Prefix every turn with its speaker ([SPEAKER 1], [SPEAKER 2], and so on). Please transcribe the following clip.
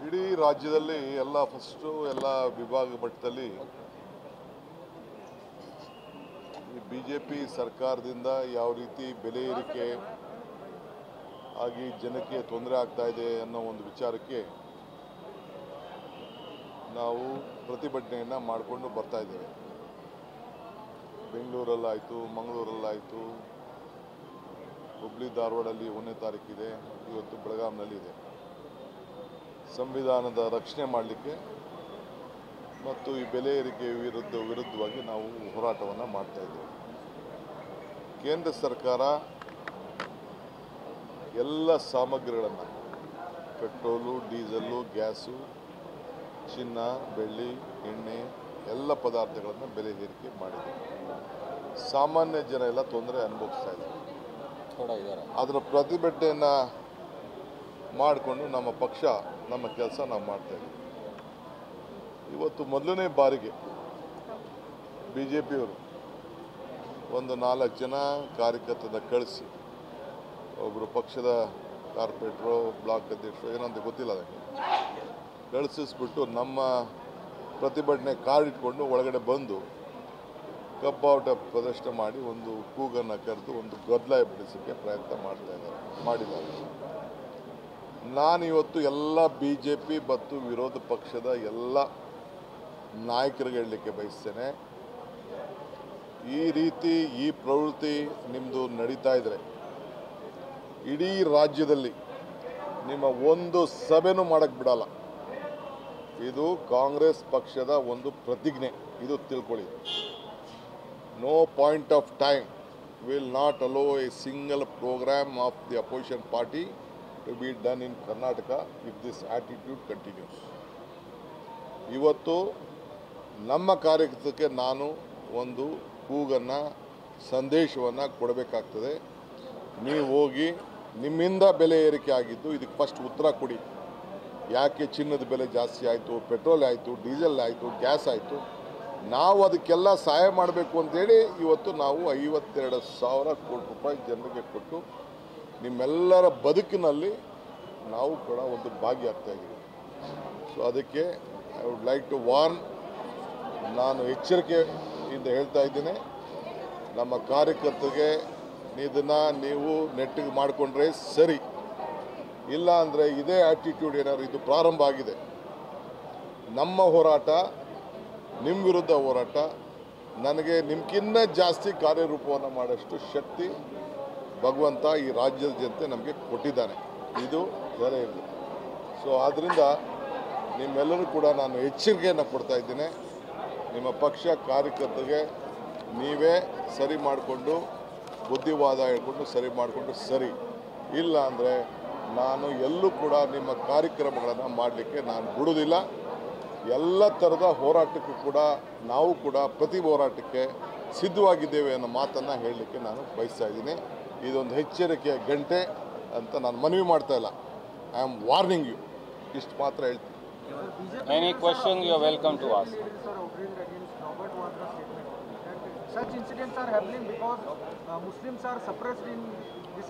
[SPEAKER 1] ಇಡೀ ರಾಜ್ಯದಲ್ಲಿ ಎಲ್ಲ ಫಸ್ಟು ಎಲ್ಲ ವಿಭಾಗ ಮಟ್ಟದಲ್ಲಿ ಈ ಬಿಜೆಪಿ ಸರ್ಕಾರದಿಂದ ಯಾವ ರೀತಿ ಬೆಲೆ ಏರಿಕೆ ಆಗಿ ಜನಕ್ಕೆ ತೊಂದರೆ ಆಗ್ತಾ ಇದೆ ಅನ್ನೋ ಒಂದು ವಿಚಾರಕ್ಕೆ ನಾವು ಪ್ರತಿಭಟನೆಯನ್ನು ಮಾಡಿಕೊಂಡು ಬರ್ತಾ ಇದ್ದೇವೆ. ಬೆಂಗಳೂರಲ್ಲಾಯಿತು, ಮಂಗಳೂರಲ್ಲಾಯಿತು, ಹುಬ್ಳಿ ಧಾರವಾಡಲ್ಲಿ 1ನೇ ತಾರೀಕಿದೆ, ಇವತ್ತು ಬೆಳಗಾಂನಲ್ಲಿದೆ. ಸಂವಿಧಾನದ ರಕ್ಷಣೆ ಮಾಡಲಿಕ್ಕೆ ಮತ್ತು ಈ ಬೆಲೆ ಏರಿಕೆ ವಿರುದ್ಧವಾಗಿ ನಾವು ಹೋರಾಟವನ್ನು ಮಾಡ್ತಾ ಇದ್ದೇವೆ. ಕೇಂದ್ರ ಸರ್ಕಾರ ಎಲ್ಲ ಸಾಮಗ್ರಿಗಳನ್ನು, ಪೆಟ್ರೋಲು, ಡೀಸೆಲ್ಲು, ಗ್ಯಾಸು, ಚಿನ್ನ, ಬೆಳ್ಳಿ, ಎಣ್ಣೆ ಎಲ್ಲ ಪದಾರ್ಥಗಳನ್ನು ಬೆಲೆ ಏರಿಕೆ ಮಾಡಿದೆ. ಸಾಮಾನ್ಯ ಜನ ಎಲ್ಲ ತೊಂದರೆ ಅನುಭವಿಸ್ತಾ ಇದ್ದಾರೆ. ಅದರ ಪ್ರತಿಭಟನೆಯನ್ನು ಮಾಡಿಕೊಂಡು ನಮ್ಮ ಪಕ್ಷ ನಮ್ಮ ಕೆಲಸ ನಾವು ಮಾಡ್ತಾ ಇದ್ದೀವಿ. ಇವತ್ತು ಮೊದಲನೇ ಬಾರಿಗೆ BJPಯವರು ಒಂದು 4 ಜನ ಕಾರ್ಯಕರ್ತರನ್ನ ಕಳಿಸಿ, ಒಬ್ಬರು ಪಕ್ಷದ ಕಾರ್ಪೊರೇಟ್ರು, ಬ್ಲಾಕ್ ಅಧ್ಯಕ್ಷರು, ಏನಂತ ಗೊತ್ತಿಲ್ಲ, ಅದಕ್ಕೆ ಕಳಿಸಿಸ್ಬಿಟ್ಟು ನಮ್ಮ ಪ್ರತಿಭಟನೆ ಕಾರ್ಡ್ ಇಟ್ಕೊಂಡು ಒಳಗಡೆ ಬಂದು ಕಪ್ಪಾಟ ಪ್ರದರ್ಶನ ಮಾಡಿ ಒಂದು ಕೂಗನ್ನು ಕರೆದು ಒಂದು ಗದ್ದಲ ಎಬ್ಬಿಸೋಕ್ಕೆ ಪ್ರಯತ್ನ ಮಾಡಿದ್ದಾರೆ. ನಾನಿವತ್ತು ಎಲ್ಲ BJP ಮತ್ತು ವಿರೋಧ ಪಕ್ಷದ ಎಲ್ಲ ನಾಯಕರಿಗೆ ಹೇಳಲಿಕ್ಕೆ ಬಯಸ್ತೇನೆ, ಈ ರೀತಿ ಈ ಪ್ರವೃತ್ತಿ ನಿಮ್ಮದು ನಡೀತಾ ಇದ್ದರೆ ಇಡೀ ರಾಜ್ಯದಲ್ಲಿ ನಿಮ್ಮ ಒಂದು ಸಭೆನೂ ಮಾಡೋಕ್ಕೆ ಬಿಡಲ್ಲ. ಇದು ಕಾಂಗ್ರೆಸ್ ಪಕ್ಷದ ಒಂದು ಪ್ರತಿಜ್ಞೆ, ಇದು ತಿಳ್ಕೊಳ್ಳಿ. No point of time will not allow a single programme of the opposition party to be done in Karnataka if this attitude continues. ಇವತ್ತು ನಮ್ಮ ಕಾರ್ಯಕರ್ತಕ್ಕೆ ನಾನು ಒಂದು ಕೂಗನ್ನು, ಸಂದೇಶವನ್ನು ಕೊಡಬೇಕಾಗ್ತದೆ. ನೀವು ಹೋಗಿ ನಿಮ್ಮಿಂದ ಬೆಲೆ ಏರಿಕೆ ಆಗಿದ್ದು ಇದಕ್ಕೆ ಫಸ್ಟ್ ಉತ್ತರ ಕೊಡಿ. ಯಾಕೆ ಚಿನ್ನದ ಬೆಲೆ ಜಾಸ್ತಿ ಆಯಿತು, ಪೆಟ್ರೋಲ್ ಆಯಿತು, ಡೀಸೆಲ್ ಆಯಿತು, ಗ್ಯಾಸ್ ಆಯಿತು, ನಾವು ಅದಕ್ಕೆಲ್ಲ ಸಹಾಯ ಮಾಡಬೇಕು ಅಂತೇಳಿ ಇವತ್ತು ನಾವು 52,000 ಕೋಟಿ ರೂಪಾಯಿ ಜನರಿಗೆ ಕೊಟ್ಟು ನಿಮ್ಮೆಲ್ಲರ ಬದುಕಿನಲ್ಲಿ ನಾವು ಕೂಡ ಒಂದು ಭಾಗಿಯಾಗ್ತಾಯಿದ್ದೀವಿ. ಸೊ ಅದಕ್ಕೆ I would like to warn, ನಾನು ಎಚ್ಚರಿಕೆಯಿಂದ ಹೇಳ್ತಾ ಇದ್ದೀನಿ, ನಮ್ಮ ಕಾರ್ಯಕರ್ತರಿಗೆ ಇದನ್ನು ನೀವು ನೆಟ್ಟಿಗೆ ಮಾಡಿಕೊಂಡ್ರೆ ಸರಿ, ಇಲ್ಲ ಅಂದರೆ ಇದೇ ಆ್ಯಟಿಟ್ಯೂಡ್ ಏನಾದ್ರು ಇದು ಪ್ರಾರಂಭ ಆಗಿದೆ, ನಮ್ಮ ಹೋರಾಟ ನಿಮ್ಮ ವಿರುದ್ಧ ಹೋರಾಟ, ನನಗೆ ನಿಮ್ಗಿನ್ನ ಜಾಸ್ತಿ ಕಾರ್ಯರೂಪವನ್ನು ಮಾಡೋಷ್ಟು ಶಕ್ತಿ ಭಗವಂತ ಈ ರಾಜ್ಯದ ಜನತೆ ನಮಗೆ ಕೊಟ್ಟಿದ್ದಾನೆ, ಇದು ಬೇರೆ ಇರಲಿ. ಸೊ ಆದ್ದರಿಂದ ನಿಮ್ಮೆಲ್ಲರೂ ಕೂಡ ನಾನು ಎಚ್ಚರಿಕೆಯನ್ನು ಕೊಡ್ತಾ ಇದ್ದೀನಿ. ನಿಮ್ಮ ಪಕ್ಷ ಕಾರ್ಯಕರ್ತರಿಗೆ ನೀವೇ ಸರಿ ಮಾಡಿಕೊಂಡು, ಬುದ್ಧಿವಾದ ಹೇಳ್ಕೊಂಡು ಸರಿ ಮಾಡಿಕೊಂಡು ಸರಿ, ಇಲ್ಲ ಅಂದರೆ ನಾನು ಎಲ್ಲೂ ಕೂಡ ನಿಮ್ಮ ಕಾರ್ಯಕ್ರಮಗಳನ್ನು ಮಾಡಲಿಕ್ಕೆ ನಾನು ಬಿಡೋದಿಲ್ಲ. ಎಲ್ಲ ಥರದ ಹೋರಾಟಕ್ಕೂ ಕೂಡ ನಾವು ಕೂಡ ಪ್ರತಿ ಹೋರಾಟಕ್ಕೆ ಸಿದ್ಧವಾಗಿದ್ದೇವೆ ಅನ್ನೋ ಮಾತನ್ನು ಹೇಳಲಿಕ್ಕೆ ನಾನು ಬಯಸ್ತಾ ಇದ್ದೀನಿ. ಇದೊಂದು ಎಚ್ಚರಿಕೆಯ ಗಂಟೆ ಅಂತ ನಾನು ಮನವಿ ಮಾಡ್ತಾ ಇಲ್ಲ, ಐ ಆಮ್ ವಾರ್ನಿಂಗ್ ಯು, ಇಷ್ಟು ಮಾತ್ರ ಹೇಳ್ತೀನಿ.
[SPEAKER 2] Any question you are welcome to ask.
[SPEAKER 3] Such incidents are happening because Muslims are suppressed in this